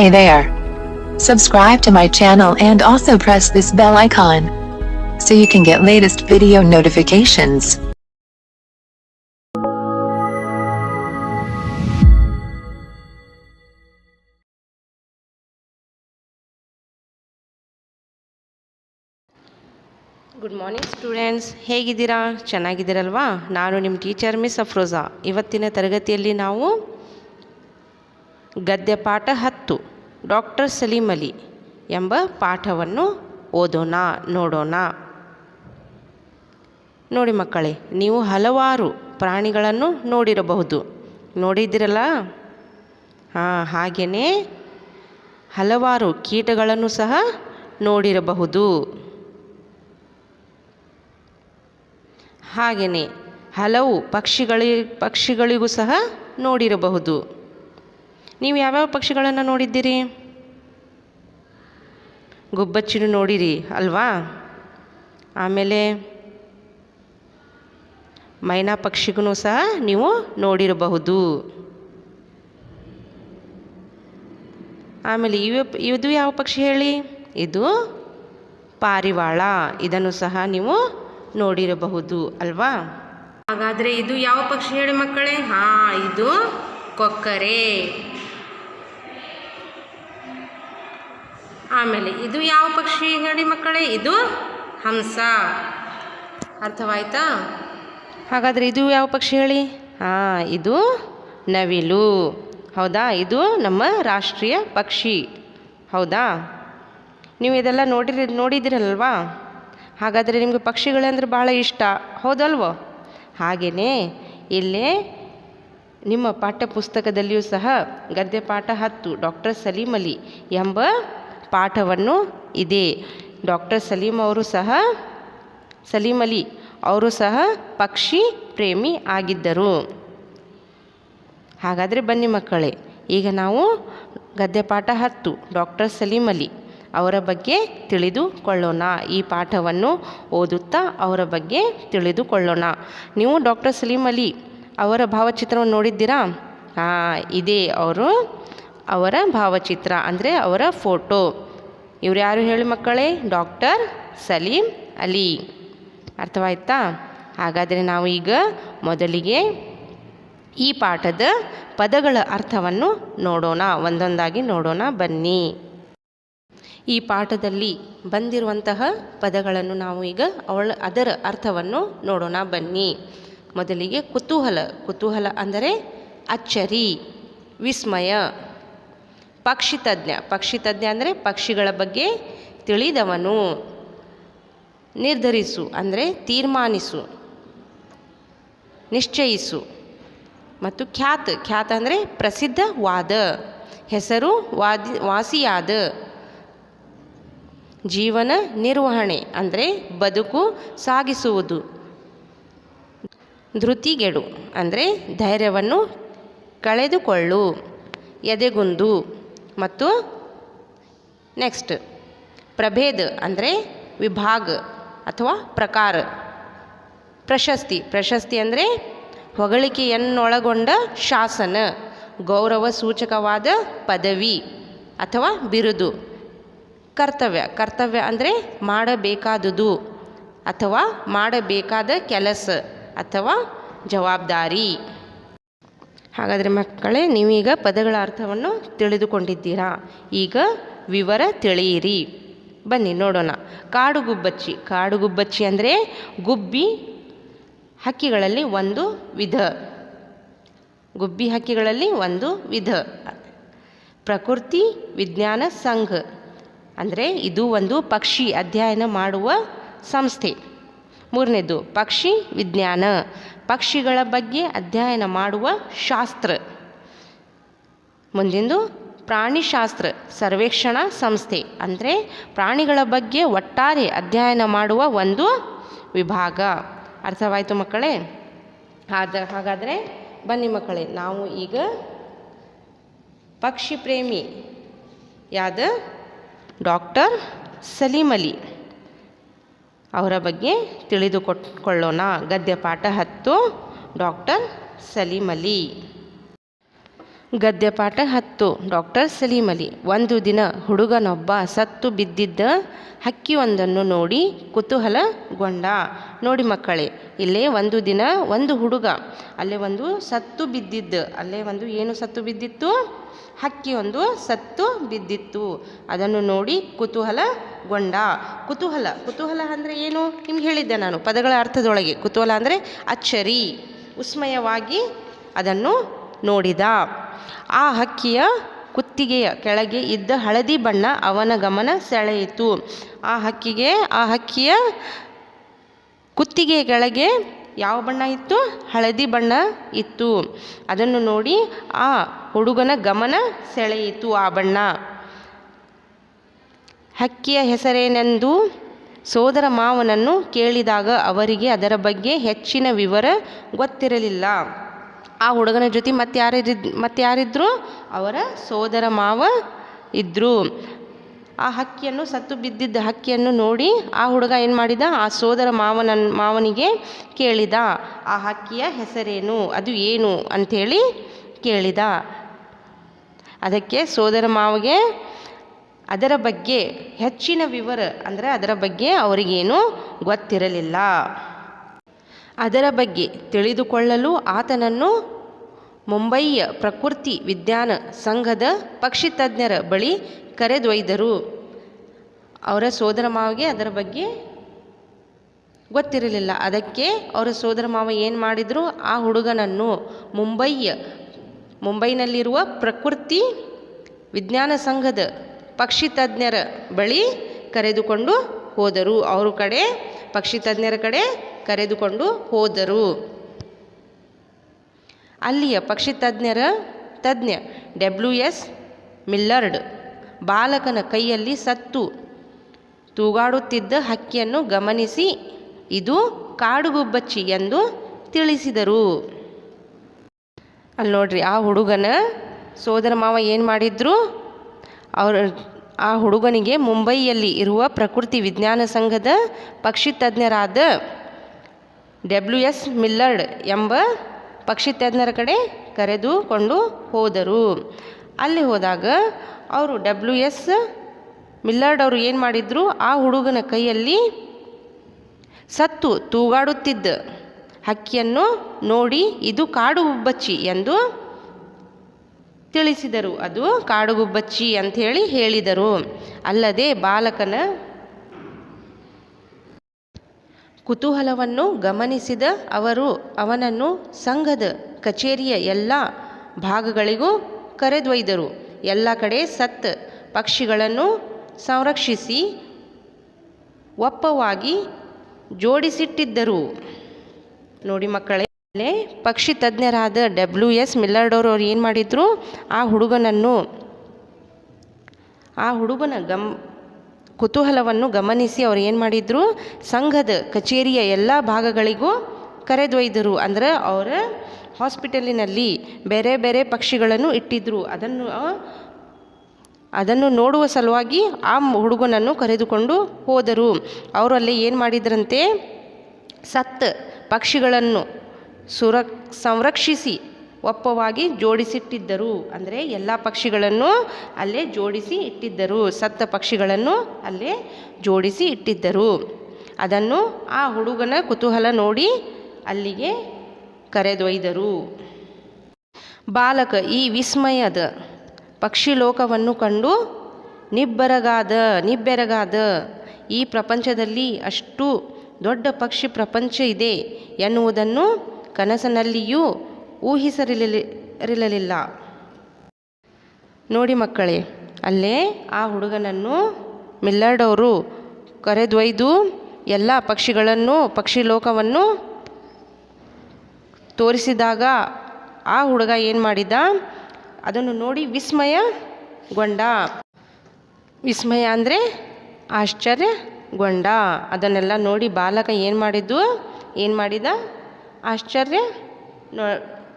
Hey there. Subscribe to my channel and also press this bell icon so you can get latest video notifications. Good morning students, ಹೇಗಿದ್ದೀರಾ? ಚೆನ್ನಾಗಿದ್ದೀರಲ್ವಾ? ನಾನು ನಿಮ್ಮ teacher miss ಅಫ್ರೋಜಾ. ಇವತ್ತಿನ ತರಗತಿಯಲ್ಲಿ ನಾವು ಗದ್ಯ ಪಾಠ 10 ಡಾಕ್ಟರ್ ಸಲೀಂ ಅಲಿ ಎಂಬ ಪಾಠವನ್ನು ಓದೋಣ, ನೋಡೋಣ. ನೋಡಿ ಮಕ್ಕಳೇ, ನೀವು ಹಲವಾರು ಪ್ರಾಣಿಗಳನ್ನು ನೋಡಿರಬಹುದು, ನೋಡಿದ್ದೀರಲ್ಲ? ಹಾಗೆಯೇ ಹಲವಾರು ಕೀಟಗಳನ್ನು ಸಹ ನೋಡಿರಬಹುದು. ಹಾಗೆಯೇ ಹಲವು ಪಕ್ಷಿಗಳಿಗೂ ಸಹ ನೋಡಿರಬಹುದು. ನೀವು ಯಾವ್ಯಾವ ಪಕ್ಷಿಗಳನ್ನು ನೋಡಿದ್ದೀರಿ? ಗುಬ್ಬಚ್ಚಿನೂ ನೋಡಿರಿ ಅಲ್ವಾ? ಆಮೇಲೆ ಮೈನಾ ಪಕ್ಷಿಗೂ ಸಹ ನೀವು ನೋಡಿರಬಹುದು. ಆಮೇಲೆ ಇದು ಯಾವ ಪಕ್ಷಿ ಹೇಳಿ? ಇದು ಪಾರಿವಾಳ. ಇದನ್ನು ಸಹ ನೀವು ನೋಡಿರಬಹುದು ಅಲ್ವಾ? ಹಾಗಾದರೆ ಇದು ಯಾವ ಪಕ್ಷಿ ಹೇಳಿ ಮಕ್ಕಳೇ? ಇದು ಕೊಕ್ಕರೆ. ಆಮೇಲೆ ಇದು ಯಾವ ಪಕ್ಷಿ ಹೇಳಿ ಮಕ್ಕಳೇ? ಇದು ಹಂಸ. ಅರ್ಥವಾಯ್ತಾ? ಹಾಗಾದರೆ ಇದು ಯಾವ ಪಕ್ಷಿ ಹೇಳಿ? ಇದು ನವಿಲು. ಹೌದಾ? ಇದು ನಮ್ಮ ರಾಷ್ಟ್ರೀಯ ಪಕ್ಷಿ. ಹೌದಾ? ನೀವು ಇದೆಲ್ಲ ನೋಡಿದಿರಲ್ವಾ? ಹಾಗಾದರೆ ನಿಮಗೆ ಪಕ್ಷಿಗಳಂದ್ರೆ ಭಾಳ ಇಷ್ಟ, ಹೌದಲ್ವೋ? ಹಾಗೆಯೇ ಇಲ್ಲೇ ನಿಮ್ಮ ಪಾಠ್ಯಪುಸ್ತಕದಲ್ಲಿಯೂ ಸಹ ಗದ್ಯ ಪಾಠ 10 ಡಾಕ್ಟರ್ ಸಲೀಂ ಅಲಿ ಎಂಬ ಪಾಠವನ್ನು ಇದೆ. ಡಾಕ್ಟರ್ ಸಲೀಂ ಅಲಿ ಅವರು ಸಹ ಪಕ್ಷಿ ಪ್ರೇಮಿ ಆಗಿದ್ದರು. ಹಾಗಾದರೆ ಬನ್ನಿ ಮಕ್ಕಳೇ, ಈಗ ನಾವು ಗದ್ಯ ಪಾಠ 10 ಡಾಕ್ಟರ್ ಸಲೀಂ ಅಲಿ ಅವರ ಬಗ್ಗೆ ತಿಳಿದುಕೊಳ್ಳೋಣ. ಈ ಪಾಠವನ್ನು ಓದುತ್ತಾ ಅವರ ಬಗ್ಗೆ ತಿಳಿದುಕೊಳ್ಳೋಣ. ನೀವು ಡಾಕ್ಟರ್ ಸಲೀಂ ಅಲಿ ಅವರ ಭಾವಚಿತ್ರವನ್ನು ನೋಡಿದ್ದೀರಾ? ಇದೇ ಅವರ ಭಾವಚಿತ್ರ, ಅಂದರೆ ಅವರ ಫೋಟೋ. ಇವರು ಯಾರು ಹೇಳಿ ಮಕ್ಕಳೇ? ಡಾಕ್ಟರ್ ಸಲೀಂ ಅಲಿ. ಅರ್ಥವಾಯ್ತಾ? ಹಾಗಾದರೆ ನಾವು ಈಗ ಮೊದಲಿಗೆ ಈ ಪಾಠದ ಪದಗಳ ಅರ್ಥವನ್ನು ನೋಡೋಣ, ಒಂದೊಂದಾಗಿ ನೋಡೋಣ ಬನ್ನಿ. ಈ ಪಾಠದಲ್ಲಿ ಬಂದಿರುವಂತಹ ಪದಗಳನ್ನು ನಾವು ಈಗ ಅದರ ಅರ್ಥವನ್ನು ನೋಡೋಣ ಬನ್ನಿ. ಮೊದಲಿಗೆ ಕುತೂಹಲ ಅಂದರೆ ಅಚ್ಚರಿ, ವಿಸ್ಮಯ. ಪಕ್ಷಿತಜ್ಞ ಅಂದರೆ ಪಕ್ಷಿಗಳ ಬಗ್ಗೆ ತಿಳಿದವನು. ನಿರ್ಧರಿಸು ಅಂದರೆ ತೀರ್ಮಾನಿಸು, ನಿಶ್ಚಯಿಸು. ಮತ್ತು ಖ್ಯಾತ ಅಂದರೆ ಪ್ರಸಿದ್ಧವಾದ, ಹೆಸರು ವಾಸಿಯಾದ. ಜೀವನ ನಿರ್ವಹಣೆ ಅಂದರೆ ಬದುಕು ಸಾಗಿಸುವುದು. ಧೃತಿಗೆಡು ಅಂದರೆ ಧೈರ್ಯವನ್ನು ಕಳೆದುಕೊಳ್ಳು, ಎದೆಗುಂದು. ಮತ್ತು ನೆಕ್ಸ್ಟ್ ಪ್ರಭೇದ ಅಂದರೆ ವಿಭಾಗ ಅಥವಾ ಪ್ರಕಾರ. ಪ್ರಶಸ್ತಿ ಅಂದರೆ ಹೊಗಳಿಕೆಯನ್ನೊಳಗೊಂಡ ಶಾಸನ, ಗೌರವ ಸೂಚಕವಾದ ಪದವಿ ಅಥವಾ ಬಿರುದು. ಕರ್ತವ್ಯ ಅಂದರೆ ಮಾಡಬೇಕಾದುದು ಅಥವಾ ಮಾಡಬೇಕಾದ ಕೆಲಸ ಅಥವಾ ಜವಾಬ್ದಾರಿ. ಹಾಗಾದರೆ ಮಕ್ಕಳೇ, ನೀವೀಗ ಪದಗಳ ಅರ್ಥವನ್ನು ತಿಳಿದುಕೊಂಡಿದ್ದೀರಾ. ಈಗ ವಿವರ ತಿಳಿಯಿರಿ. ಬನ್ನಿ ನೋಡೋಣ. ಕಾಡುಗುಬ್ಬಚ್ಚಿ ಅಂದರೆ ಗುಬ್ಬಿ ಹಕ್ಕಿಗಳಲ್ಲಿ ಒಂದು ವಿಧ. ಪ್ರಕೃತಿ ವಿಜ್ಞಾನ ಸಂಘ ಅಂದರೆ ಇದು ಒಂದು ಪಕ್ಷಿ ಅಧ್ಯಯನ ಮಾಡುವ ಸಂಸ್ಥೆ. ಮೂರನೇದು ಪಕ್ಷಿ ವಿಜ್ಞಾನ, ಪಕ್ಷಿಗಳ ಬಗ್ಗೆ ಅಧ್ಯಯನ ಮಾಡುವ ಶಾಸ್ತ್ರ. ಮುಂದಿಂದು ಪ್ರಾಣಿಶಾಸ್ತ್ರ ಸರ್ವೇಕ್ಷಣಾ ಸಂಸ್ಥೆ ಅಂದರೆ ಪ್ರಾಣಿಗಳ ಬಗ್ಗೆ ಒಟ್ಟಾರೆ ಅಧ್ಯಯನ ಮಾಡುವ ಒಂದು ವಿಭಾಗ. ಅರ್ಥವಾಯಿತು ಮಕ್ಕಳೇ? ಹಾಗಾದರೆ ಬನ್ನಿ ಮಕ್ಕಳೇ, ನಾವು ಈಗ ಪಕ್ಷಿ ಪ್ರೇಮಿ ಡಾಕ್ಟರ್ ಸಲೀಂ ಅಲಿ ಅವರ ಬಗ್ಗೆ ತಿಳಿದುಕೊಳ್ಳೋಣ. ಗದ್ಯ ಪಾಠ 10 ಡಾಕ್ಟರ್ ಸಲೀಂ ಅಲಿ. ಗದ್ಯಪಾಠ 10 ಡಾಕ್ಟರ್ ಸಲೀಂ ಅಲಿ. ಒಂದು ದಿನ ಹುಡುಗನೊಬ್ಬ ಸತ್ತು ಬಿದ್ದಿದ್ದ ಹಕ್ಕಿಯೊಂದನ್ನು ನೋಡಿ ಕುತೂಹಲಗೊಂಡ. ನೋಡಿ ಮಕ್ಕಳೇ, ಇಲ್ಲೇ ಒಂದು ದಿನ ಒಂದು ಹುಡುಗ ಅಲ್ಲೇ ಒಂದು ಸತ್ತು ಬಿದ್ದಿದ್ದು, ಅಲ್ಲೇ ಒಂದು ಏನು ಸತ್ತು ಬಿದ್ದಿತ್ತು, ಹಕ್ಕಿಯೊಂದು ಸತ್ತು ಬಿದ್ದಿತ್ತು. ಅದನ್ನು ನೋಡಿ ಕುತೂಹಲಗೊಂಡ. ಕುತೂಹಲ ಅಂದರೆ ಏನು ನಿಮ್ಗೆ ಹೇಳಿದ್ದೆ ನಾನು ಪದಗಳ ಅರ್ಥದೊಳಗೆ. ಕುತೂಹಲ ಅಂದರೆ ಅಚ್ಚರಿ, ವಿಸ್ಮಯವಾಗಿ ಅದನ್ನು ನೋಡಿದ. ಆ ಹಕ್ಕಿಯ ಕುತ್ತಿಗೆಯ ಕೆಳಗೆ ಇದ್ದ ಹಳದಿ ಬಣ್ಣ ಅವನ ಗಮನ ಸೆಳೆಯಿತು. ಆ ಹಕ್ಕಿಯ ಕುತ್ತಿಗೆಯ ಕೆಳಗೆ ಯಾವ ಬಣ್ಣ ಇತ್ತು? ಹಳದಿ ಬಣ್ಣ ಇತ್ತು. ಅದನ್ನು ನೋಡಿ ಆ ಹುಡುಗನ ಗಮನ ಸೆಳೆಯಿತು ಆ ಬಣ್ಣ. ಹಕ್ಕಿಯ ಹೆಸರೇನೆಂದು ಸೋದರ ಮಾವನನ್ನು ಕೇಳಿದಾಗ ಅವರಿಗೆ ಅದರ ಬಗ್ಗೆ ಹೆಚ್ಚಿನ ವಿವರ ಗೊತ್ತಿರಲಿಲ್ಲ. ಆ ಹುಡುಗನ ಜೊತೆ ಮತ್ತಾರಿದ್ರು? ಅವರ ಸೋದರ ಮಾವ ಇದ್ದರು. ಆ ಹಕ್ಕಿಯನ್ನು ಸತ್ತು ಬಿದ್ದಿದ್ದ ಹಕ್ಕಿಯನ್ನು ನೋಡಿ ಆ ಹುಡುಗ ಏನು ಮಾಡಿದ? ಆ ಸೋದರ ಮಾವನಿಗೆ ಕೇಳಿದ, ಆ ಹಕ್ಕಿಯ ಹೆಸರೇನು, ಅದು ಏನು ಅಂಥೇಳಿ ಕೇಳಿದ. ಅದಕ್ಕೆ ಸೋದರ ಮಾವಗೆ ಅದರ ಬಗ್ಗೆ ಹೆಚ್ಚಿನ ವಿವರ ಅಂದರೆ ಅದರ ಬಗ್ಗೆ ಅವರಿಗೇನು ಗೊತ್ತಿರಲಿಲ್ಲ. ಅದರ ಬಗ್ಗೆ ತಿಳಿದುಕೊಳ್ಳಲು ಆತನನ್ನು ಮುಂಬಯಿಯ ಪ್ರಕೃತಿ ವಿಜ್ಞಾನ ಸಂಘದ ಪಕ್ಷಿ ತಜ್ಞರ ಬಳಿ ಕರೆದೊಯ್ದರು. ಅವರ ಸೋದರ ಮಾವಗೆ ಅದರ ಬಗ್ಗೆ ಗೊತ್ತಿರಲಿಲ್ಲ. ಅದಕ್ಕೆ ಅವರ ಸೋದರ ಮಾವ ಏನು ಮಾಡಿದರು? ಆ ಹುಡುಗನನ್ನು ಮುಂಬೈನಲ್ಲಿರುವ ಪ್ರಕೃತಿ ವಿಜ್ಞಾನ ಸಂಘದ ಪಕ್ಷಿ ತಜ್ಞರ ಬಳಿ ಕರೆದುಕೊಂಡು ಹೋದರು. ಪಕ್ಷಿ ತಜ್ಞರ ಕಡೆ ಕರೆದುಕೊಂಡು ಹೋದರು. ಅಲ್ಲಿಯ ಪಕ್ಷಿ ತಜ್ಞ WS ಮಿಲ್ಲರ್ಡ್ ಬಾಲಕನ ಕೈಯಲ್ಲಿ ಸತ್ತು ತೂಗಾಡುತ್ತಿದ್ದ ಹಕ್ಕಿಯನ್ನು ಗಮನಿಸಿ ಇದು ಕಾಡುಗುಬ್ಬಚ್ಚಿ ಎಂದು ತಿಳಿಸಿದರು. ಅಲ್ಲಿ ನೋಡ್ರಿ, ಆ ಹುಡುಗನ ಸೋದರ ಮಾವ ಏನು ಮಾಡಿದ್ರು? ಆ ಹುಡುಗನಿಗೆ ಮುಂಬೈಯಲ್ಲಿ ಇರುವ ಪ್ರಕೃತಿ ವಿಜ್ಞಾನ ಸಂಘದ ಪಕ್ಷಿ ತಜ್ಞರಾದ WS ಮಿಲ್ಲರ್ಡ್ ಎಂಬ ಪಕ್ಷಿ ತಜ್ಞರ ಕಡೆ ಕರೆದುಕೊಂಡು ಹೋದರು. ಅಲ್ಲಿ ಹೋದಾಗ ಅವರು WS ಮಿಲ್ಲರ್ಡ್ ಅವರು ಏನು ಮಾಡಿದರು? ಆ ಹುಡುಗನ ಕೈಯಲ್ಲಿ ಸತ್ತು ತೂಗಾಡುತ್ತಿದ್ದ ಹಕ್ಕಿಯನ್ನು ನೋಡಿ ಇದು ಕಾಡುಗುಬ್ಬಚ್ಚಿ ಎಂದು ತಿಳಿಸಿದರು. ಅದು ಕಾಡುಗುಬ್ಬಚ್ಚಿ ಅಂಥೇಳಿ ಹೇಳಿದರು. ಅಲ್ಲದೆ ಬಾಲಕನ ಕುತೂಹಲವನ್ನು ಗಮನಿಸಿದ ಅವರು ಅವನನ್ನು ಸಂಘದ ಕಚೇರಿಯ ಎಲ್ಲ ಭಾಗಗಳಿಗೂ ಕರೆದೊಯ್ದರು. ಎಲ್ಲ ಕಡೆ ಸತ್ತ ಪಕ್ಷಿಗಳನ್ನು ಸಂರಕ್ಷಿಸಿ ಒಪ್ಪವಾಗಿ ಜೋಡಿಸಿಟ್ಟಿದ್ದರು. ನೋಡಿ ಮಕ್ಕಳೇ, ಪಕ್ಷಿ ತಜ್ಞರಾದ WS ಮಿಲ್ಲರ್ಡ್ ಅವರು ಏನು ಮಾಡಿದರು? ಆ ಹುಡುಗನ ಕುತೂಹಲವನ್ನು ಗಮನಿಸಿ ಅವರು ಏನು ಮಾಡಿದರು? ಸಂಘದ ಕಚೇರಿಯ ಎಲ್ಲ ಭಾಗಗಳಿಗೂ ಕರೆದೊಯ್ದರು. ಅಂದರೆ ಅವರ ಹಾಸ್ಪಿಟಲಿನಲ್ಲಿ ಬೇರೆ ಬೇರೆ ಪಕ್ಷಿಗಳನ್ನು ಇಟ್ಟಿದ್ದರು. ಅದನ್ನು ನೋಡುವ ಸಲುವಾಗಿ ಆ ಹುಡುಗನನ್ನು ಕರೆದುಕೊಂಡು ಹೋದರು. ಅವರಲ್ಲಿ ಏನು ಮಾಡಿದ್ರಂತೆ? ಸತ್ತ ಪಕ್ಷಿಗಳನ್ನು ಸಂರಕ್ಷಿಸಿ ಒಪ್ಪವಾಗಿ ಜೋಡಿಸಿಟ್ಟಿದ್ದರು. ಅಂದರೆ ಎಲ್ಲ ಪಕ್ಷಿಗಳನ್ನು ಅಲ್ಲೇ ಜೋಡಿಸಿ ಇಟ್ಟಿದ್ದರು. ಸತ್ತ ಪಕ್ಷಿಗಳನ್ನು ಅಲ್ಲೇ ಜೋಡಿಸಿ ಇಟ್ಟಿದ್ದರು. ಅದನ್ನು ಆ ಹುಡುಗನ ಕುತೂಹಲ ನೋಡಿ ಅಲ್ಲಿಗೆ ಕರೆದೊಯ್ದರು. ಬಾಲಕ ಈ ವಿಸ್ಮಯದ ಪಕ್ಷಿ ಲೋಕವನ್ನು ಕಂಡು ನಿಬ್ಬೆರಗಾದ. ಈ ಪ್ರಪಂಚದಲ್ಲಿ ಅಷ್ಟು ದೊಡ್ಡ ಪಕ್ಷಿ ಪ್ರಪಂಚ ಇದೆ ಎನ್ನುವುದನ್ನು ಕನಸಿನಲ್ಲಿಯೂ ಊಹಿಸಿರಲಿಲ್ಲ. ನೋಡಿ ಮಕ್ಕಳೇ, ಅಲ್ಲೇ ಆ ಹುಡುಗನನ್ನು ಮಿಲ್ಲರ್ಡ್ ಅವರು ಕರೆದೊಯ್ದು ಎಲ್ಲ ಪಕ್ಷಿ ಲೋಕವನ್ನು ತೋರಿಸಿದಾಗ ಆ ಹುಡುಗ ಏನು ಮಾಡಿದ? ಅದನ್ನು ನೋಡಿ ವಿಸ್ಮಯಗೊಂಡ. ವಿಸ್ಮಯ ಅಂದರೆ ಆಶ್ಚರ್ಯಗೊಂಡ. ಅದನ್ನೆಲ್ಲ ನೋಡಿ ಬಾಲಕ ಏನು ಮಾಡಿದ?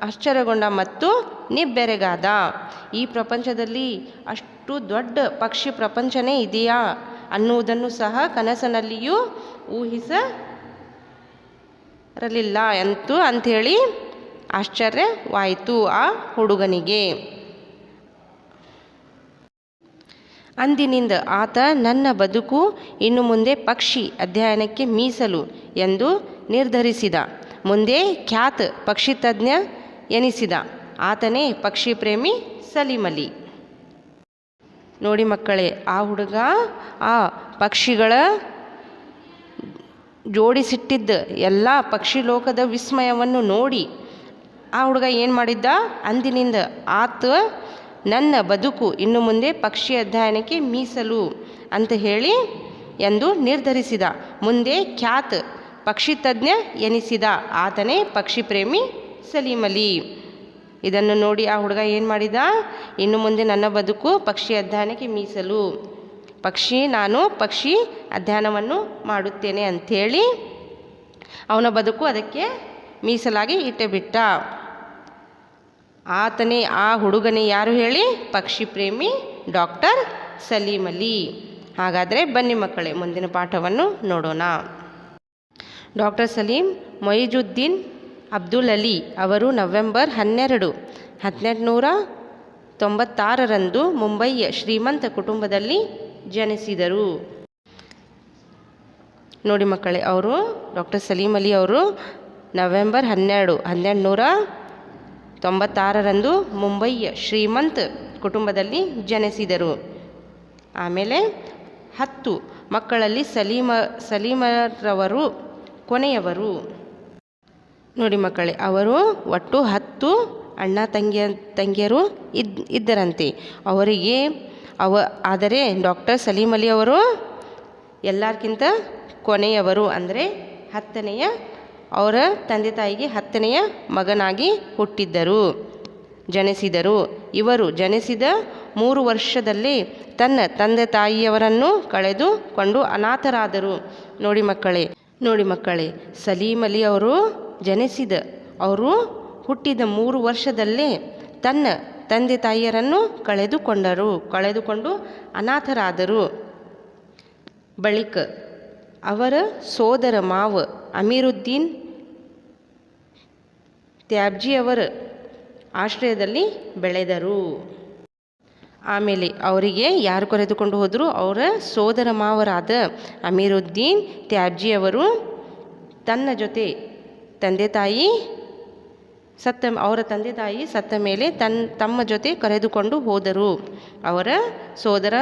ಆಶ್ಚರ್ಯಗೊಂಡ ಮತ್ತು ನಿಬ್ಬೆರಗಾದ. ಈ ಪ್ರಪಂಚದಲ್ಲಿ ಅಷ್ಟು ದೊಡ್ಡ ಪಕ್ಷಿ ಪ್ರಪಂಚನೇ ಇದೆಯಾ ಅನ್ನುವುದನ್ನು ಸಹ ಕನಸಿನಲ್ಲಿಯೂ ಊಹಿಸಿರಲಿಲ್ಲ ಅಂಥೇಳಿ ಆಶ್ಚರ್ಯವಾಯಿತು ಆ ಹುಡುಗನಿಗೆ. ಅಂದಿನಿಂದ ಆತ ನನ್ನ ಬದುಕು ಇನ್ನು ಮುಂದೆ ಪಕ್ಷಿ ಅಧ್ಯಯನಕ್ಕೆ ಮೀಸಲು ಎಂದು ನಿರ್ಧರಿಸಿದ. ಮುಂದೆ ಖ್ಯಾತ ಪಕ್ಷಿತಜ್ಞ ಎನಿಸಿದ. ಆತನೇ ಪಕ್ಷಿ ಪ್ರೇಮಿ ಸಲೀಂ ಅಲಿ. ನೋಡಿ ಮಕ್ಕಳೇ, ಆ ಹುಡುಗ ಆ ಪಕ್ಷಿಗಳ ಜೋಡಿಸಿಟ್ಟಿದ್ದ ಎಲ್ಲ ಪಕ್ಷಿ ಲೋಕದ ವಿಸ್ಮಯವನ್ನು ನೋಡಿ ಆ ಹುಡುಗ ಏನು ಮಾಡಿದ್ದ, ಅಂದಿನಿಂದ ಆತ ನನ್ನ ಬದುಕು ಇನ್ನು ಮುಂದೆ ಪಕ್ಷಿ ಅಧ್ಯಯನಕ್ಕೆ ಮೀಸಲು ಅಂತ ಹೇಳಿ ಎಂದು ನಿರ್ಧರಿಸಿದ. ಮುಂದೆ ಖ್ಯಾತ ಪಕ್ಷಿತಜ್ಞ ಎನಿಸಿದ. ಆತನೇ ಪಕ್ಷಿ ಪ್ರೇಮಿ ಸಲೀಂ ಅಲಿ. ಇದನ್ನು ನೋಡಿ ಆ ಹುಡುಗ ಏನು ಮಾಡಿದ, ಇನ್ನು ಮುಂದೆ ನನ್ನ ಬದುಕು ಪಕ್ಷಿ ಅಧ್ಯಯನಕ್ಕೆ ಮೀಸಲು, ನಾನು ಪಕ್ಷಿ ಅಧ್ಯಯನವನ್ನು ಮಾಡುತ್ತೇನೆ ಅಂಥೇಳಿ ಅವನ ಬದುಕು ಅದಕ್ಕೆ ಮೀಸಲಾಗಿ ಇಟ್ಟುಬಿಟ್ಟ. ಆತನೇ, ಆ ಹುಡುಗನೇ ಯಾರು ಹೇಳಿ, ಪಕ್ಷಿ ಪ್ರೇಮಿ ಡಾಕ್ಟರ್ ಸಲೀಂ ಅಲಿ. ಹಾಗಾದರೆ ಬನ್ನಿ ಮಕ್ಕಳೇ, ಮುಂದಿನ ಪಾಠವನ್ನು ನೋಡೋಣ. ಡಾಕ್ಟರ್ ಸಲೀಂ ಮೊಯಿಜುದ್ದೀನ್ ಅಬ್ದುಲ್ ಅಲಿ ಅವರು ನವೆಂಬರ್ 12, 1896 ಮುಂಬಯಿಯ ಶ್ರೀಮಂತ ಕುಟುಂಬದಲ್ಲಿ ಜನಿಸಿದರು. ನೋಡಿ ಮಕ್ಕಳೇ, ಅವರು ಡಾಕ್ಟರ್ ಸಲೀಂ ಅಲಿ ಅವರು ನವೆಂಬರ್ 12, 1896 ಮುಂಬಯಿಯ ಶ್ರೀಮಂತ ಕುಟುಂಬದಲ್ಲಿ ಜನಿಸಿದರು. ಆಮೇಲೆ 10 ಮಕ್ಕಳಲ್ಲಿ ಸಲೀಮರವರು ಕೊನೆಯವರು. ನೋಡಿ ಮಕ್ಕಳೇ, ಅವರು ಒಟ್ಟು 10 ಅಣ್ಣ ತಂಗಿಯರು ಇದ್ದರಂತೆ ಅವರಿಗೆ. ಆದರೆ ಡಾಕ್ಟರ್ ಸಲೀಂ ಅಲಿ ಅವರು ಎಲ್ಲರಿಗಿಂತ ಕೊನೆಯವರು, ಅಂದರೆ 10ನೆಯ, ಅವರ ತಂದೆ ತಾಯಿಗೆ 10ನೆಯ ಮಗನಾಗಿ ಜನಿಸಿದರು. ಇವರು ಜನಿಸಿದ 3 ವರ್ಷದಲ್ಲೇ ತನ್ನ ತಂದೆ ತಾಯಿಯವರನ್ನು ಕಳೆದುಕೊಂಡು ಅನಾಥರಾದರು. ನೋಡಿ ಮಕ್ಕಳೇ, ಸಲೀಂ ಅಲಿ ಅವರು ಹುಟ್ಟಿದ 3 ವರ್ಷದಲ್ಲೇ ತನ್ನ ತಂದೆ ತಾಯಿಯರನ್ನು ಕಳೆದುಕೊಂಡು ಅನಾಥರಾದರು. ಬಳಿಕ ಅವರ ಸೋದರ ಮಾವ ಅಮೀರುದ್ದೀನ್ ತ್ಯಾಬ್ಜಿಯವರ ಆಶ್ರಯದಲ್ಲಿ ಬೆಳೆದರು. ಆಮೇಲೆ ಅವರಿಗೆ ಯಾರು ಕರೆದುಕೊಂಡು ಹೋದರು, ಅವರ ಸೋದರ ಮಾವರಾದ ಅಮೀರುದ್ದೀನ್ ತ್ಯಾಬ್ಜಿಯವರು ತನ್ನ ಜೊತೆ ಅವರ ತಂದೆ ತಾಯಿ ಸತ್ತ ಮೇಲೆ ತಮ್ಮ ಜೊತೆ ಕರೆದುಕೊಂಡು ಹೋದರು. ಅವರ ಸೋದರ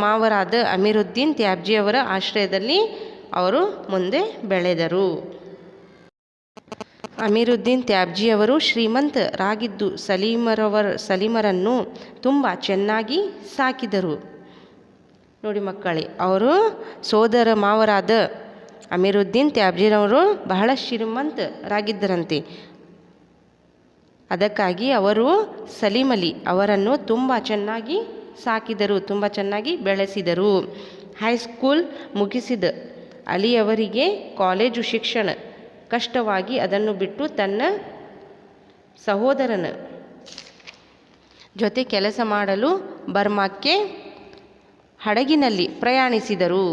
ಮಾವರಾದ ಅಮೀರುದ್ದೀನ್ ತ್ಯಾಬ್ಜಿಯವರ ಆಶ್ರಯದಲ್ಲಿ ಅವರು ಮುಂದೆ ಬೆಳೆದರು. ಅಮೀರುದ್ದೀನ್ ತ್ಯಾಬ್ಜಿಯವರು ಶ್ರೀಮಂತರಾಗಿದ್ದು ಸಲೀಮರನ್ನು ತುಂಬ ಚೆನ್ನಾಗಿ ಸಾಕಿದರು. ನೋಡಿ ಮಕ್ಕಳೇ, ಅವರು ಸೋದರ ಮಾವರಾದ ಅಮೀರುದ್ದೀನ್ ತ್ಯಾಬ್ಜಿರವರು ಬಹಳ ಶ್ರೀಮಂತರಾಗಿದ್ದರಂತೆ. ಅದಕ್ಕಾಗಿ ಅವರು ಸಲೀಂ ಅಲಿ ಅವರನ್ನು ತುಂಬ ಚೆನ್ನಾಗಿ ಸಾಕಿದರು, ತುಂಬ ಚೆನ್ನಾಗಿ ಬೆಳೆಸಿದರು. ಹೈಸ್ಕೂಲ್ ಮುಗಿಸಿದ ಅಲಿಯವರಿಗೆ ಕಾಲೇಜು ಶಿಕ್ಷಣ ಕಷ್ಟವಾಗಿ ಅದನ್ನು ಬಿಟ್ಟು ತನ್ನ ಸಹೋದರನ ಜೊತೆ ಕೆಲಸ ಮಾಡಲು ಬರ್ಮಾಕ್ಕೆ ಹಡಗಿನಲ್ಲಿ ಪ್ರಯಾಣಿಸಿದರು.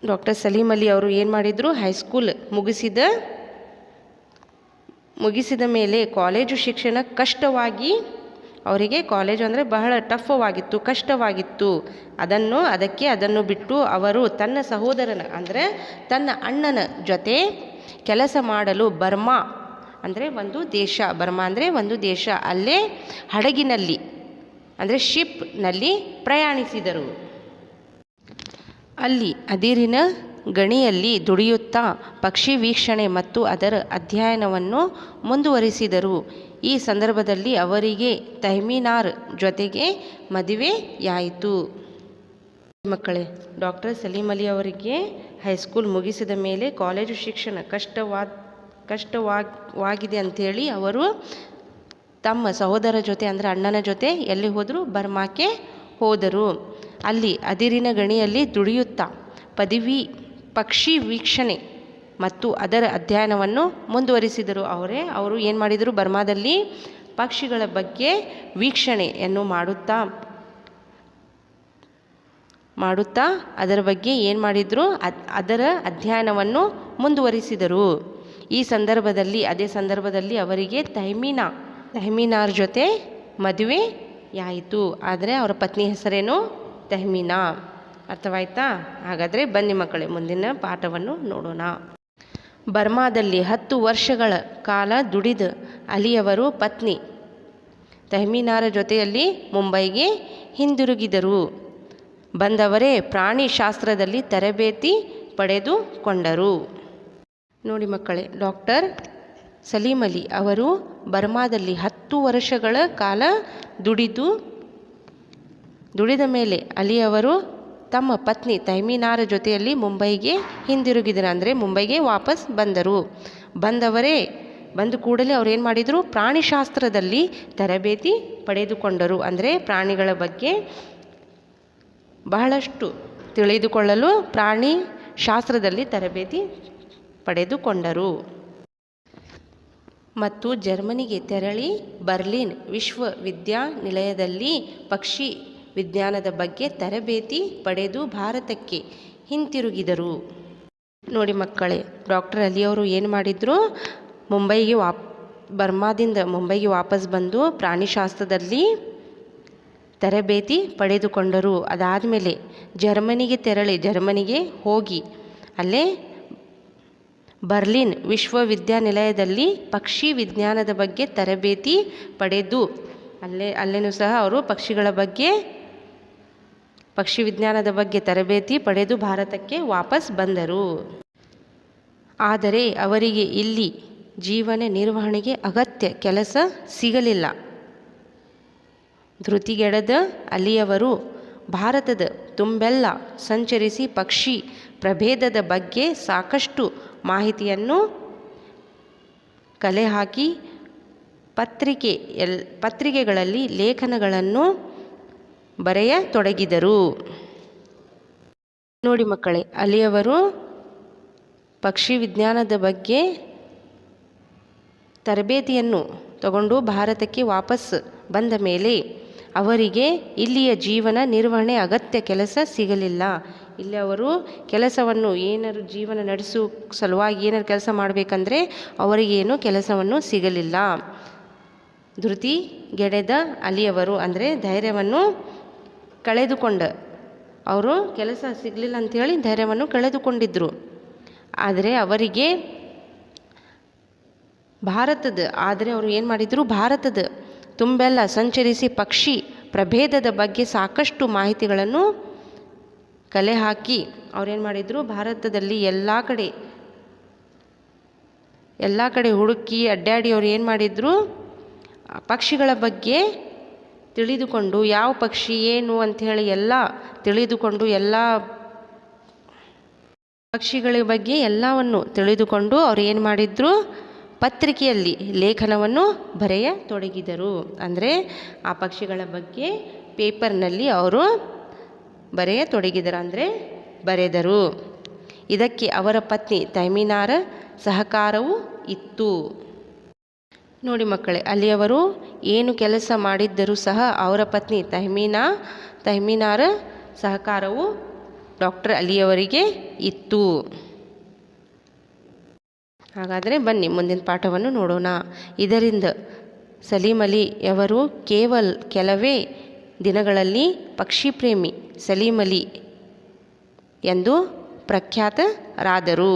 ಡಾಕ್ಟರ್ ಸಲೀಂ ಅಲಿ ಅವರು ಏನು ಮಾಡಿದರು, ಹೈಸ್ಕೂಲ್ ಮುಗಿಸಿದ ಮೇಲೆ ಕಾಲೇಜು ಶಿಕ್ಷಣ ಕಷ್ಟವಾಗಿ, ಅವರಿಗೆ ಕಾಲೇಜು ಅಂದರೆ ಬಹಳ ಟಫವಾಗಿತ್ತು, ಕಷ್ಟವಾಗಿತ್ತು. ಅದನ್ನು ಬಿಟ್ಟು ಅವರು ತನ್ನ ಸಹೋದರನ ಅಂದರೆ ತನ್ನ ಅಣ್ಣನ ಜೊತೆ ಕೆಲಸ ಮಾಡಲು ಬರ್ಮಾ ಅಂದರೆ ಒಂದು ದೇಶ, ಅಲ್ಲೇ ಹಡಗಿನಲ್ಲಿ ಅಂದರೆ ಶಿಪ್ನಲ್ಲಿ ಪ್ರಯಾಣಿಸಿದರು. ಅಲ್ಲಿ ಅದಿರಿನ ಗಣಿಯಲ್ಲಿ ದುಡಿಯುತ್ತಾ ಪಕ್ಷಿ ವೀಕ್ಷಣೆ ಮತ್ತು ಅದರ ಅಧ್ಯಯನವನ್ನು ಮುಂದುವರಿಸಿದರು. ಈ ಸಂದರ್ಭದಲ್ಲಿ ಅವರಿಗೆ ತಹಮೀನಾರ್ ಜೊತೆಗೆ ಮದುವೆಯಾಯಿತು. ಮಕ್ಕಳೇ, ಡಾಕ್ಟರ್ ಸಲೀಂ ಅಲಿ ಅವರಿಗೆ ಹೈಸ್ಕೂಲ್ ಮುಗಿಸಿದ ಮೇಲೆ ಕಾಲೇಜು ಶಿಕ್ಷಣ ಕಷ್ಟವಾಗಿದೆ ಅಂಥೇಳಿ ಅವರು ತಮ್ಮ ಸಹೋದರ ಜೊತೆ ಅಂದರೆ ಅಣ್ಣನ ಜೊತೆ ಎಲ್ಲಿ ಹೋದರು, ಬರ್ಮಾಕ್ಕೆ ಹೋದರು. ಅಲ್ಲಿ ಅದಿರಿನ ಗಣಿಯಲ್ಲಿ ದುಡಿಯುತ್ತಾ ಪಕ್ಷಿ ವೀಕ್ಷಣೆ ಮತ್ತು ಅದರ ಅಧ್ಯಯನವನ್ನು ಮುಂದುವರಿಸಿದರು. ಅವರು ಏನು ಮಾಡಿದರು, ಬರ್ಮಾದಲ್ಲಿ ಪಕ್ಷಿಗಳ ಬಗ್ಗೆ ವೀಕ್ಷಣೆಯನ್ನು ಮಾಡುತ್ತಾ ಅದರ ಬಗ್ಗೆ ಏನು ಮಾಡಿದರು, ಅದರ ಅಧ್ಯಯನವನ್ನು ಮುಂದುವರಿಸಿದರು. ಅದೇ ಸಂದರ್ಭದಲ್ಲಿ ಅವರಿಗೆ ತಹಮೀನಾ ತೆಹ್ಮಿನಾರ್ ಜೊತೆ ಮದುವೆಯಾಯಿತು. ಆದರೆ ಅವರ ಪತ್ನಿ ಹೆಸರೇನು? ತೆಹ್ಮಿನಾ. ಅರ್ಥವಾಯ್ತಾ? ಹಾಗಾದರೆ ಬನ್ನಿ ಮಕ್ಕಳೇ, ಮುಂದಿನ ಪಾಠವನ್ನು ನೋಡೋಣ. ಬರ್ಮಾದಲ್ಲಿ 10 ವರ್ಷಗಳ ಕಾಲ ದುಡಿದ ಅಲಿಯವರು ಪತ್ನಿ ತೆಹ್ಮಿನಾರ ಜೊತೆಯಲ್ಲಿ ಮುಂಬೈಗೆ ಹಿಂದಿರುಗಿದರು. ಬಂದವರೇ ಪ್ರಾಣಿಶಾಸ್ತ್ರದಲ್ಲಿ ತರಬೇತಿ ಪಡೆದುಕೊಂಡರು. ನೋಡಿ ಮಕ್ಕಳೇ, ಡಾಕ್ಟರ್ ಸಲೀಂ ಅಲಿ ಅವರು ಬರ್ಮಾದಲ್ಲಿ 10 ವರ್ಷಗಳ ಕಾಲ ದುಡಿದ ಮೇಲೆ ಅಲಿಯವರು ತಮ್ಮ ಪತ್ನಿ ತೆಹ್ಮಿನಾರ ಜೊತೆಯಲ್ಲಿ ಮುಂಬೈಗೆ ಹಿಂದಿರುಗಿದರು. ಅಂದರೆ ಮುಂಬೈಗೆ ವಾಪಸ್ ಬಂದರು. ಬಂದ ಕೂಡಲೇ ಅವ್ರು ಏನು ಮಾಡಿದರು? ಪ್ರಾಣಿಶಾಸ್ತ್ರದಲ್ಲಿ ತರಬೇತಿ ಪಡೆದುಕೊಂಡರು. ಅಂದರೆ ಪ್ರಾಣಿಗಳ ಬಗ್ಗೆ ಬಹಳಷ್ಟು ತಿಳಿದುಕೊಳ್ಳಲು ಪ್ರಾಣಿಶಾಸ್ತ್ರದಲ್ಲಿ ತರಬೇತಿ ಪಡೆದುಕೊಂಡರು. ಮತ್ತು ಜರ್ಮನಿಗೆ ತೆರಳಿ ಬರ್ಲಿನ್ ವಿಶ್ವವಿದ್ಯಾನಿಲಯದಲ್ಲಿ ಪಕ್ಷಿ ವಿಜ್ಞಾನದ ಬಗ್ಗೆ ತರಬೇತಿ ಪಡೆದು ಭಾರತಕ್ಕೆ ಹಿಂತಿರುಗಿದರು. ನೋಡಿ ಮಕ್ಕಳೇ, ಡಾಕ್ಟರ್ ಅಲಿಯವರು ಏನು ಮಾಡಿದರು? ಬರ್ಮಾದಿಂದ ಮುಂಬೈಗೆ ವಾಪಸ್ ಬಂದು ಪ್ರಾಣಿಶಾಸ್ತ್ರದಲ್ಲಿ ತರಬೇತಿ ಪಡೆದುಕೊಂಡರು. ಅದಾದಮೇಲೆ ಜರ್ಮನಿಗೆ ಹೋಗಿ ಅಲ್ಲೇ ಬರ್ಲಿನ್ ವಿಶ್ವವಿದ್ಯಾನಿಲಯದಲ್ಲಿ ಪಕ್ಷಿ ವಿಜ್ಞಾನದ ಬಗ್ಗೆ ತರಬೇತಿ ಪಡೆದು ಅಲ್ಲೇನೂ ಸಹ ಅವರು ಪಕ್ಷಿ ವಿಜ್ಞಾನದ ಬಗ್ಗೆ ತರಬೇತಿ ಪಡೆದು ಭಾರತಕ್ಕೆ ವಾಪಸ್ ಬಂದರು. ಆದರೆ ಅವರಿಗೆ ಇಲ್ಲಿ ಜೀವನ ನಿರ್ವಹಣೆಗೆ ಅಗತ್ಯ ಕೆಲಸ ಸಿಗಲಿಲ್ಲ. ಧೃತಿಗೆಡದ ಅಲಿಯವರು ಭಾರತದ ತುಂಬೆಲ್ಲ ಸಂಚರಿಸಿ ಪಕ್ಷಿ ಪ್ರಭೇದದ ಬಗ್ಗೆ ಸಾಕಷ್ಟು ಮಾಹಿತಿಯನ್ನು ಕಲೆ ಹಾಕಿ ಪತ್ರಿಕೆಗಳಲ್ಲಿ ಲೇಖನಗಳನ್ನು ಬರೆಯತೊಡಗಿದರು. ನೋಡಿ ಮಕ್ಕಳೇ, ಅಲಿಯವರು ಪಕ್ಷಿ ವಿಜ್ಞಾನದ ಬಗ್ಗೆ ತರಬೇತಿಯನ್ನು ತಗೊಂಡು ಭಾರತಕ್ಕೆ ವಾಪಸ್ ಬಂದ ಮೇಲೆ ಅವರಿಗೆ ಇಲ್ಲಿಯ ಜೀವನ ನಿರ್ವಹಣೆ ಅಗತ್ಯ ಕೆಲಸ ಸಿಗಲಿಲ್ಲ. ಇಲ್ಲಿ ಅವರು ಕೆಲಸವನ್ನು ಏನಾದ್ರು ಜೀವನ ನಡೆಸುವ ಸಲುವಾಗಿ ಏನಾದ್ರು ಕೆಲಸ ಮಾಡಬೇಕಂದ್ರೆ ಅವರಿಗೇನು ಕೆಲಸವನ್ನು ಸಿಗಲಿಲ್ಲ. ಧೃತಿಗೆಡದ ಅಲಿಯವರು ಅಂದರೆ ಧೈರ್ಯವನ್ನು ಅವರು ಕೆಲಸ ಸಿಗಲಿಲ್ಲ ಅಂಥೇಳಿ ಧೈರ್ಯವನ್ನು ಕಳೆದುಕೊಂಡಿದ್ದರು. ಆದರೆ ಅವರಿಗೆ ಅವರು ಏನು ಮಾಡಿದರು? ಭಾರತದ ತುಂಬೆಲ್ಲ ಸಂಚರಿಸಿ ಪಕ್ಷಿ ಪ್ರಭೇದದ ಬಗ್ಗೆ ಸಾಕಷ್ಟು ಮಾಹಿತಿಗಳನ್ನು ಕಲೆ ಹಾಕಿ ಅವ್ರೇನು ಮಾಡಿದರು? ಭಾರತದಲ್ಲಿ ಎಲ್ಲ ಕಡೆ ಹುಡುಕಿ ಅಡ್ಡಾಡಿ ಅವ್ರು ಏನು ಮಾಡಿದರು? ಪಕ್ಷಿಗಳ ಬಗ್ಗೆ ತಿಳಿದುಕೊಂಡು ಯಾವ ಪಕ್ಷಿ ಏನು ಅಂಥೇಳಿ ಎಲ್ಲ ತಿಳಿದುಕೊಂಡು ಎಲ್ಲ ಪಕ್ಷಿಗಳ ಬಗ್ಗೆ ಎಲ್ಲವನ್ನು ತಿಳಿದುಕೊಂಡು ಅವ್ರು ಏನು ಮಾಡಿದರು? ಪತ್ರಿಕೆಯಲ್ಲಿ ಲೇಖನವನ್ನು ಬರೆಯತೊಡಗಿದರು. ಅಂದರೆ ಆ ಪಕ್ಷಿಗಳ ಬಗ್ಗೆ ಪೇಪರ್ನಲ್ಲಿ ಅವರು ಬರೆದರು. ಇದಕ್ಕೆ ಅವರ ಪತ್ನಿ ತೆಹ್ಮಿನಾರ ಸಹಕಾರವೂ ಇತ್ತು. ನೋಡಿ ಮಕ್ಕಳೇ, ಅಲ್ಲಿಯವರು ಏನು ಕೆಲಸ ಮಾಡಿದ್ದರೂ ಸಹ ಅವರ ಪತ್ನಿ ತೆಹ್ಮಿನಾರ ಸಹಕಾರವು ಡಾಕ್ಟರ್ ಅಲಿಯವರಿಗೆ ಇತ್ತು. ಹಾಗಾದರೆ ಬನ್ನಿ ಮುಂದಿನ ಪಾಠವನ್ನು ನೋಡೋಣ. ಇದರಿಂದ ಸಲೀಂ ಅಲಿಯವರು ಕೆಲವೇ ದಿನಗಳಲ್ಲಿ ಪಕ್ಷಿಪ್ರೇಮಿ ಸಲೀಂ ಅಲಿ ಎಂದು ಪ್ರಖ್ಯಾತರಾದರು.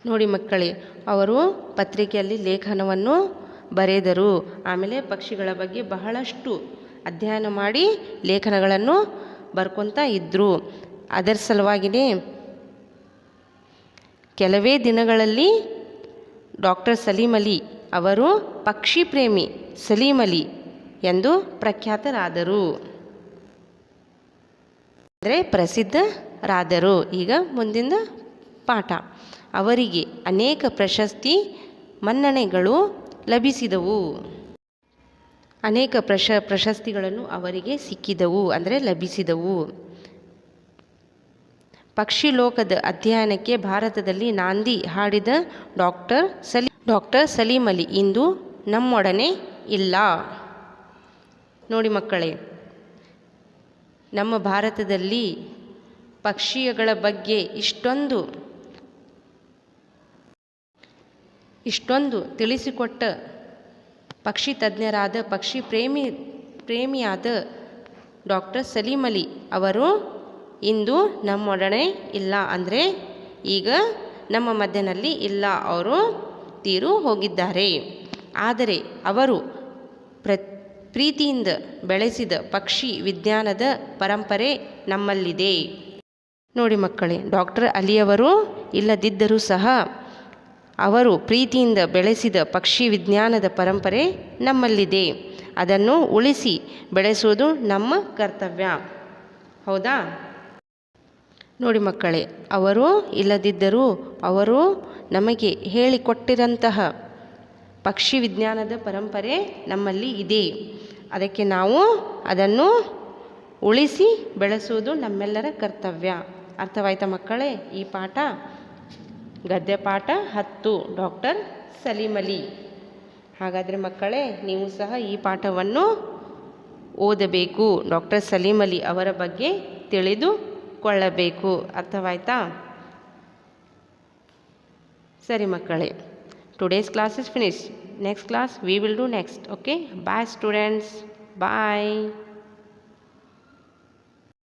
ನೋಡಿ ಮಕ್ಕಳೇ, ಅವರು ಪತ್ರಿಕೆಯಲ್ಲಿ ಲೇಖನವನ್ನು ಬರೆದರು. ಆಮೇಲೆ ಪಕ್ಷಿಗಳ ಬಗ್ಗೆ ಬಹಳಷ್ಟು ಅಧ್ಯಯನ ಮಾಡಿ ಲೇಖನಗಳನ್ನು ಬರ್ಕೊತಾ ಇದ್ದರು. ಅದರ ಸಲುವಾಗಿಯೇ ಕೆಲವೇ ದಿನಗಳಲ್ಲಿ ಡಾಕ್ಟರ್ ಸಲೀಂ ಅಲಿ ಅವರು ಪಕ್ಷಿ ಪ್ರೇಮಿ ಸಲೀಂ ಅಲಿ ಎಂದು ಪ್ರಖ್ಯಾತರಾದರು, ಅಂದರೆ ಪ್ರಸಿದ್ಧರಾದರು. ಈಗ ಮುಂದಿನ ಪಾಠ. ಅವರಿಗೆ ಅನೇಕ ಪ್ರಶಸ್ತಿ ಮನ್ನಣೆಗಳು ಲಭಿಸಿದವು. ಅನೇಕ ಪ್ರಶಸ್ತಿಗಳನ್ನು ಅವರಿಗೆ ಸಿಕ್ಕಿದವು, ಅಂದರೆ ಲಭಿಸಿದವು. ಪಕ್ಷಿ ಲೋಕದ ಅಧ್ಯಯನಕ್ಕೆ ಭಾರತದಲ್ಲಿ ನಾಂದಿ ಹಾಡಿದ ಡಾಕ್ಟರ್ ಸಲೀಂ ಅಲಿ ಇಂದು ನಮ್ಮೊಡನೆ ಇಲ್ಲ. ನೋಡಿ ಮಕ್ಕಳೇ, ನಮ್ಮ ಭಾರತದಲ್ಲಿ ಪಕ್ಷಿಗಳ ಬಗ್ಗೆ ಇಷ್ಟೊಂದು ತಿಳಿಸಿಕೊಟ್ಟ ಪಕ್ಷಿ ತಜ್ಞರಾದ ಪಕ್ಷಿ ಪ್ರೇಮಿಯಾದ ಡಾಕ್ಟರ್ ಸಲೀಂ ಅಲಿ ಅವರು ಇಂದು ನಮ್ಮೊಡನೆ ಇಲ್ಲ, ಅಂದರೆ ಈಗ ನಮ್ಮ ಮಧ್ಯದಲ್ಲಿ ಇಲ್ಲ, ಅವರು ತೀರು ಹೋಗಿದ್ದಾರೆ. ಆದರೆ ಅವರು ಪ್ರೀತಿಯಿಂದ ಬೆಳೆಸಿದ ಪಕ್ಷಿ ವಿಜ್ಞಾನದ ಪರಂಪರೆ ನಮ್ಮಲ್ಲಿದೆ. ನೋಡಿ ಮಕ್ಕಳೇ, ಡಾಕ್ಟರ್ ಅಲಿಯವರು ಇಲ್ಲದಿದ್ದರೂ ಸಹ ಅವರು ಪ್ರೀತಿಯಿಂದ ಬೆಳೆಸಿದ ಪಕ್ಷಿ ವಿಜ್ಞಾನದ ಪರಂಪರೆ ನಮ್ಮಲ್ಲಿದೆ. ಅದನ್ನು ಉಳಿಸಿ ಬೆಳೆಸುವುದು ನಮ್ಮ ಕರ್ತವ್ಯ. ಹೌದಾ? ನೋಡಿ ಮಕ್ಕಳೇ, ಅವರು ಇಲ್ಲದಿದ್ದರೂ ಅವರು ನಮಗೆ ಹೇಳಿಕೊಟ್ಟಿರಂತಹ ಪಕ್ಷಿ ವಿಜ್ಞಾನದ ಪರಂಪರೆ ನಮ್ಮಲ್ಲಿ ಇದೆ. ಅದಕ್ಕೆ ನಾವು ಅದನ್ನು ಉಳಿಸಿ ಬೆಳೆಸುವುದು ನಮ್ಮೆಲ್ಲರ ಕರ್ತವ್ಯ. ಅರ್ಥವಾಯ್ತಾ ಮಕ್ಕಳೇ? ಈ ಪಾಠ ಗದ್ಯ ಪಾಠ 10 ಡಾಕ್ಟರ್ ಸಲೀಂ ಅಲಿ. ಹಾಗಾದರೆ ಮಕ್ಕಳೇ, ನೀವು ಸಹ ಈ ಪಾಠವನ್ನು ಓದಬೇಕು. ಡಾಕ್ಟರ್ ಸಲೀಂ ಅಲಿ ಅವರ ಬಗ್ಗೆ ತಿಳಿದುಕೊಳ್ಳಬೇಕು. ಅರ್ಥವಾಯ್ತಾ? ಸರಿ ಮಕ್ಕಳೇ, today's class is finished. Next class we will do next. Okay, bye students. Bye.